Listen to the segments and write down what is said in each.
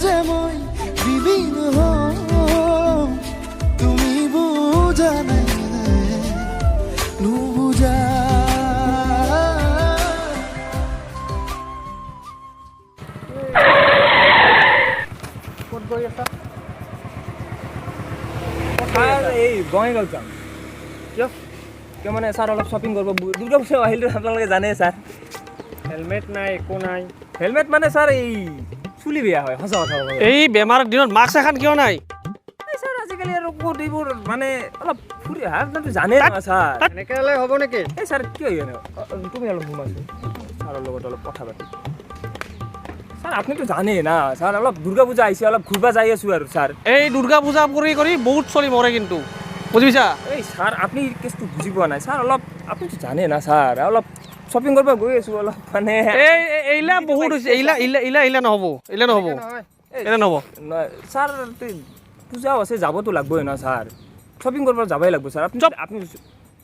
যে মই বিলীন হওঁ তুমি বুজা নাই নুবুজা ক'ত গৈ আছা এই বঙাইগাঁও যাম কিয় কিয় মানে ছাৰ অলপ শ্বপিং কৰিব দুৰ্গা পূজা আহিলে আপোনালোকে জানে ছাৰ হেলমেট নাই একো নাই হেলমেট মানে ছাৰ এই চুলি বেয়া হয় সঁচা কথা ক'ব এই বেমাৰৰ দিনত মাস্ক এখন কিয় নাই ছাৰ আজিকালি আৰু ক'ত এইবোৰ মানে অলপ ফুৰি আপোনালোকে জানে না ছাৰ এনেকৈ হ'লে হ'ব নেকি এই ছাৰ কিয় তুমি অলপ সোমাইছো ছাৰৰ লগত অলপ কথা পাতি ছাৰ আপুনিতো জানে না ছাৰ অলপ দুৰ্গা পূজা আহিছে অলপ ঘূৰিব যাই আছোঁ আৰু ছাৰ এই দুৰ্গা পূজা কৰি কৰি বহুত চলি মৰে কিন্তু বুজি পাইছা এই ছাৰ আপুনি কেছটো বুজি পোৱা নাই ছাৰ অলপ আপুনিতো জানে না ছাৰ অলপ শ্বপিং কৰিব গৈ আছোঁ অলপ মানে এই এইলা বহুত হৈছে এইলা নহ'ব এইলা নহ'ব এইলা নহ'ব ছাৰ পূজাও আছে যাবতো লাগবই ন ছাৰ শ্বপিং কৰিব যাবই লাগব ছাৰ আপুনি আপুনি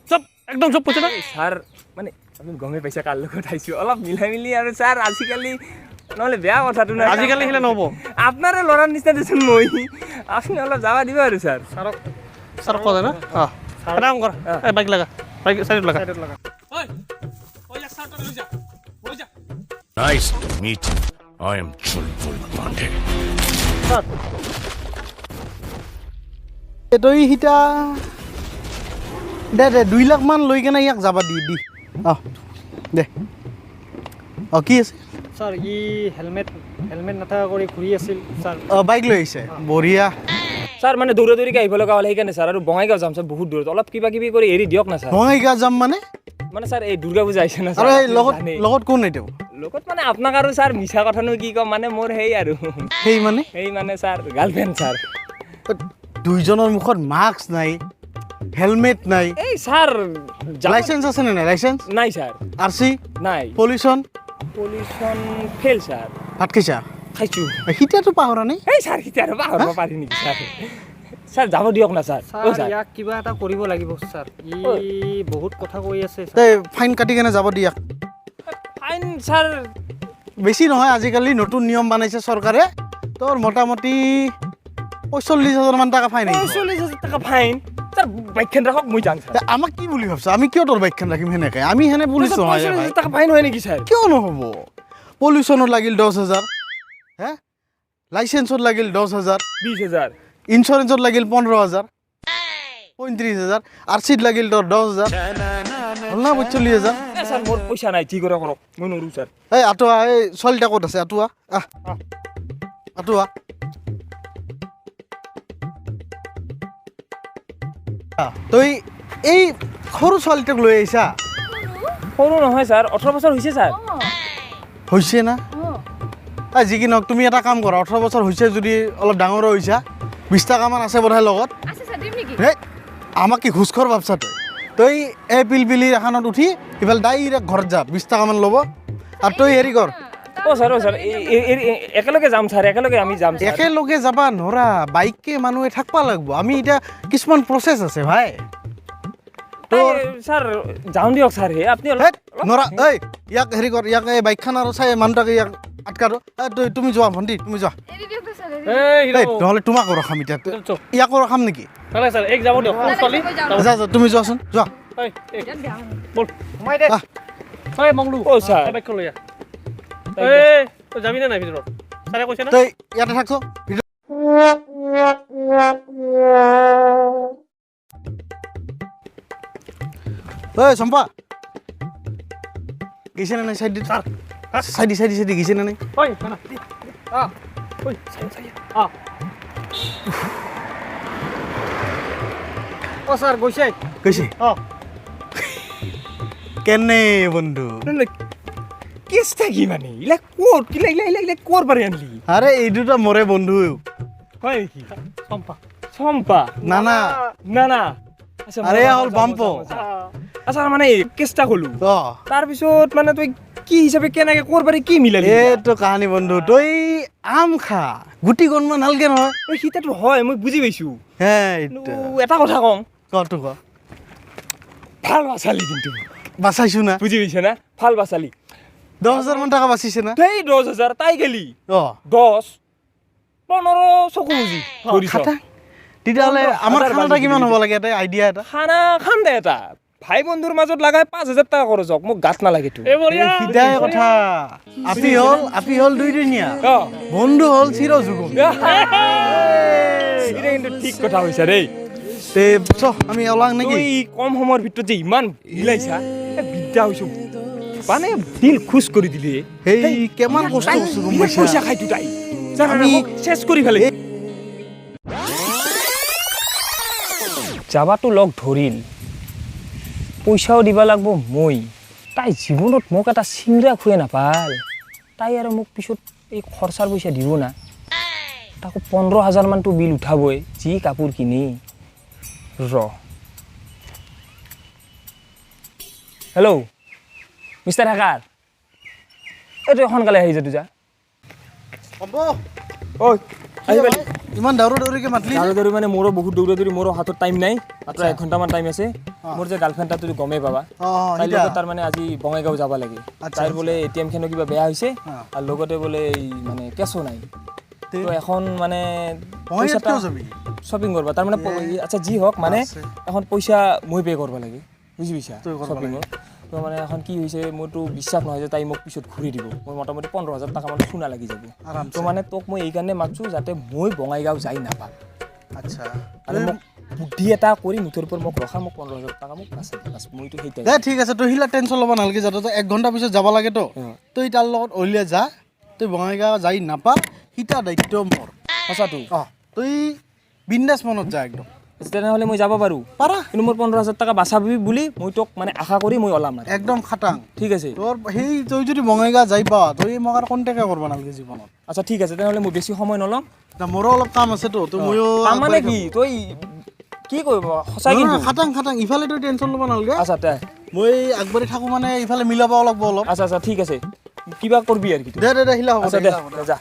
চব একদম চব পইচা এই ছাৰ মানে আপুনি গমেই পাইছে কাৰ লগত আহিছোঁ অলপ মিলাই মিলি আৰু ছাৰ আজিকালি নহ'লে বেয়া কথাটো নাই আজিকালি আহিলে নহ'ব আপোনাৰে ল'ৰাৰ নিচিনা দেচোন মই আপুনি অলপ যাব দিব আৰু ছাৰ ছাৰক ক'লে না অঁ এটা কাম কৰ এই বাইক লাগা বাইক চাইডত লাগা Nice to meet you. I am Chulbul Pandey. তই সিতা দে 2 লাখ মান লৈ কেনে ইয়াক যাবা দি দে কি আছে ছাৰ ই হেলমেট নাথাকা কৰি ঘূৰি আছিল ছাৰ বাইক লৈ আহিছে বঢ়িয়া ছাৰ মানে দৌৰা দৌৰিকৈ আহিব লগা হ'লে সেইকাৰণে ছাৰ আৰু বঙাইগাঁও যাম ছাৰ বহুত দূৰত অলপ কিবা কিবি কৰি এৰি দিয়ক না ছাৰ বঙাইগাঁও যাম মানে ছাৰ এই দুৰ্গা পূজা আহিছে না আৰু এই লগত কোন এইটো লগত মানে আপোনাক আৰু ছাৰ মিছা কথানো কি ক'ম মানে মোৰ সেই আৰু সেই মানে ছাৰ গাৰ্লফ্ৰেণ্ড ছাৰ দুইজনৰ মুখত মাস্ক নাই হেলমেট নাই এই ছাৰ লাইচেন্স আছে নে নাই লাইচেন্স নাই ছাৰ RC নাই পলিউশ্যন ফেল ছাৰ ভাত খাইছা খাইছোঁ সিতিয়াতো পাহৰা নাই এই ছাৰ কেতিয়া আৰু পাহৰিব পাৰি নেকি ছাৰ ছাৰ যাব দিয়ক না ছাৰ ছাৰ ইয়াক কিবা এটা কৰিব লাগিব ছাৰ ই বহুত কথা কৈ আছে ফাইন কাটি কেনে যাব দিয়াক ফাইন ছাৰ বেছি নহয় আজিকালি নতুন নিয়ম বনাইছে চৰকাৰে তোৰ মোটামুটি 45,000 মান টকা ফাইন 40,000 টকা ফাইন ছাৰ বাইকখন ৰাখক মই যাম ছাৰ আমাক কি বুলি ভাবছা আমি কিয় তোৰ বাইকখন ৰাখিম সেনেকে আমি সেনে পুলিচ নহয় 40,000 টকা ফাইন হয় নেকি ছাৰ কিয় নহ'ব পলিউশ্যনত লাগিল 10,000 হে লাইচেন্সত লাগিল 10,000 20,000 ইঞ্চুৰেঞ্চত লাগিল 15,000 35,000 RCত লাগিল তোৰ 10,000 হ'ল না 45,000 ছাৰ মোৰ পইচা নাই ঠিক কৰা কৰক মই নোৱাৰোঁ ছাৰ এই আঁতোৱা এই ছোৱালীটা ক'ত আছে আঁতোৱা আঁতোৱা তই এই সৰু ছোৱালীটোক লৈ আহিছা সৰু নহয় ছাৰ 18 বছৰ হৈছে ছাৰ হৈছে না যি কি নহওক তুমি এটা কাম কৰা 18 বছৰ হৈছে যদি অলপ ডাঙৰ হৈছা 20 টকামান আছে বোধহয় লগত আমাক কি ঘোষখৰ ভাবছা তই এই পিলপিলি এখনত উঠি ইফালে ডাইৰেক্ট ঘৰত যা 20 টকামান ল'ব আৰু তই হেৰি কৰ ছাৰ একেলগে যাম ছাৰ একেলগে আমি যাম একেলগে যাবা নৰা বাইকে মানুহে থাকবা লাগব আমি এতিয়া কিছুমান প্ৰচেছ আছে ভাই ছাৰ যাওঁ দিয়ক ছাৰ হে আপুনি নৰা এই ইয়াক হেৰি কৰ ইয়াক এই বাইকখন আৰু চাই মানুহটাকে ইয়াক আটকাৰো তুমি যোৱা ভণ্টি তুমি যোৱা নহ'লে তোমাকো ৰখাম এতিয়া ইয়াকো ৰখাম নেকি যা তুমি যোৱাচোন যোৱা যাবি নে নাই ভিতৰত ছাৰে কৈছে না তই ইয়াতে থাকছ ঐ চম্পা গৈছে নে নাই চাইড চাইডি গৈছে নে নাই ছাৰ গৈছে কেনে বন্ধু কেছটা কি মানে ইলা ক'ত ইলা ক'ৰ পৰা আনলি আৰে এই দুটা মৰে বন্ধু হয় নেকি চম্পা না আৰে হ'ল বাম্প আচ্ছা মানে কেছটা ক'লো অ তাৰপিছত মানে তই কি হিচাপে কেনেকে ক'ৰ পৰা কি মিলালি এইটো কাহানী বন্ধু তই আম খা গুটি গণমান নালগে নহয় সিতাটো হয় মই বুজি পাইছোঁ কিন্তু এটা কথা কওঁ কটো ক ভাল বাচালি কিন্তু বাচাইছো না বুজি পাইছে না ভাল বাচালি 10,000 মান টাকা বাচিছে না সেই 10,000 তাই গেলি অ 10 15 চকু মুজি ধৰিছ খাটাং তেতিয়াহ'লে আমাৰ খানাটা কিমান হ'ব লাগে এটা আইডিয়া এটা খানা খাম দে এটা ভাই বন্ধুৰ মাজত লাগাই 5000 টকা খৰচ হওক মোক গাত নালাগেতো সিধাই কথা আপি হ'ল দুইদিনীয়া বন্ধু হ'ল চিৰ যুগম এটা কিন্তু ঠিক কথা কৈছা দেই তে চ আমি ওলাং নেকি তই কম সময়ৰ ভিতৰত যে ইমান মিলাইছা বিদ্যা হৈছো মানে দিল খুশ কৰি দিলে সেই কিমান কষ্ট কৰিছো গম বিৰাট পাইছা পইচা খাইতো তাই আমি আমি- চেছ কৰি ফেলে যাবাতো লগ ধৰিল পইচাও দিব লাগিব মই তাই জীৱনত মোক এটা চিংৰা খুৱে নাপাল তাই আৰু মোক পিছত এই খৰচাৰ পইচা দিব না তাকো 15,000 মানটো বিল উঠাবই যি কাপোৰ কিনি হেল্ল' মিষ্টাৰ হাকাৰ এইটো সোনকালে আহি যা যা হ'ব ঐ আহি পালি ইমান দৌৰি মাতলি দৌৰি মানে মোৰো বহুত দৌৰি মোৰো হাতত টাইম নাই মাত্ৰ 1 ঘণ্টামান টাইম আছে মোৰ যে গাৰ্লফ্ৰেণ্ড তুমি গমেই পাবা তাইৰ লগত তাৰ মানে আজি বঙাইগাঁও যাব লাগে তাইৰ বোলে ATM খানো কিবা বেয়া হৈছে আৰু লগতে বোলে এই মানে কেছো নাই তো এখন মানে পইচা শ্বপিং কৰবা তাৰ মানে আচ্ছা যি হওক মানে এখন পইচা মই পে' কৰিব লাগে বুজি পাইছা শ্বপিঙৰ তো মানে এখন কি হৈছে মোৰতো বিশ্বাস নহয় যে তাই মোক পিছত ঘূৰি দিব মোৰ মোটামুটি 15,000 টকা মান সোণা লাগি যাব তো মানে তোক মই এইকাৰণে মাতছোঁ যাতে মই বঙাইগাঁও যাই নাপাম আচ্ছা আৰু মোক বুদ্ধি এটা কৰি মুঠৰ ওপৰত মোক ৰখা মোক 15,000 টকা মোক বাছ মইতো সেইটাই দে ঠিক আছে তই সিলা টেনশ্যন ল'ব নালাগে যাতে তই 1 ঘণ্টা পিছত যাব লাগেতো তই তাৰ লগত উলিয়াই যা তই বঙাইগাঁও যাই নাপা সিটা দায়িত্ব মোৰ সঁচাটো তই বিন্দাছ মনত যা একদম তেনেহ'লে মই যাব পাৰোঁ পাৰা কিন্তু মোৰ 15,000 টকা বাচাবি বুলি মই তোক মানে আশা কৰি মই ওলাম আৰু একদম খাটাং ঠিক আছে তোৰ সেই তই যদি বঙাইগাঁও যাই পা তই মোক আৰু কণ্টেক্টে কৰিব নালাগে জীৱনত আচ্ছা ঠিক আছে তেনেহ'লে মই বেছি সময় নলওঁ এতিয়া মোৰো অলপ কাম আছেতো তো ময়ো কাম মানে কি তই কি কৰিব সঁচাই কিন্তু খাটাং ইফালে তই টেনশ্যন ল'ব নালাগে আচ্ছা দে মই আগবাঢ়ি থাকোঁ মানে ইফালে মিলাব লাগব অলপ আচ্ছা ঠিক আছে কিবা কৰবি আৰু কি দে হিলা হ'ব আচ্ছা দে দে যা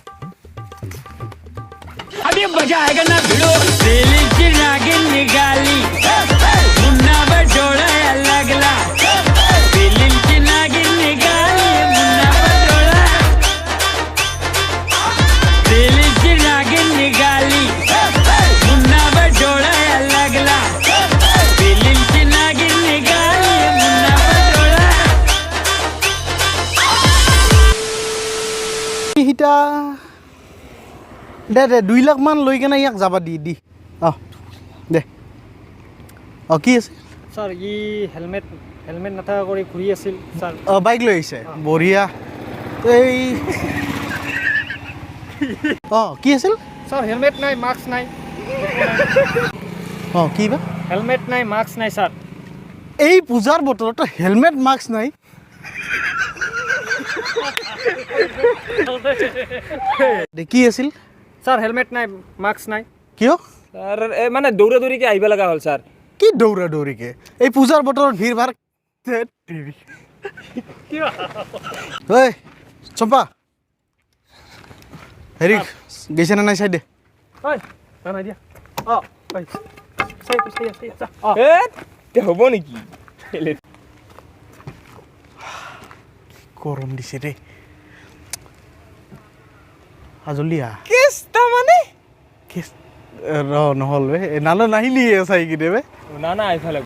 अभी मजा आएगा ना भिड़ो दिल्ली की नागिन निकाली मुन्ना बटोड़ा लगला दिल्ली की नागिन निकाली मुन्ना बटोड़ा दिल्ली की नागिन निकाली मुन्ना बटोड़ा लगला दिल्ली की नागिन निकाली मुन्ना बटोड़ा সিটা দে 2 লাখ মান লৈ কেনে ইয়াক যাবা দি দে কি আছে ছাৰ ই হেলমেট নাথাকা কৰি ঘূৰি আছিল ছাৰ বাইক লৈ আহিছে বঢ়িয়া এই কি আছিল ছাৰ হেলমেট নাই মাস্ক নাই কি বা হেলমেট নাই মাস্ক নাই ছাৰ এই পূজাৰ বতৰত হেলমেট মাস্ক নাই কি আছিল ছাৰ হেলমেট নাই মাস্ক নাই কিয় ছাৰ এই মানে দৌৰা দৌৰিকে আহিব লগা হ'ল ছাৰ কি দৌৰা দৌৰিকে এই পূজাৰ বতৰত ভিৰ ভাৰ ঐ চম্পা হেৰি গৈছে নে নাই চাই দে ঐ নাই দিয়া হ'ব নেকি গৰম দিছে ৰে জলদি কেছ তাৰমানে নহ'ল বে নাহিলি চাই কিনে বে না এইফালে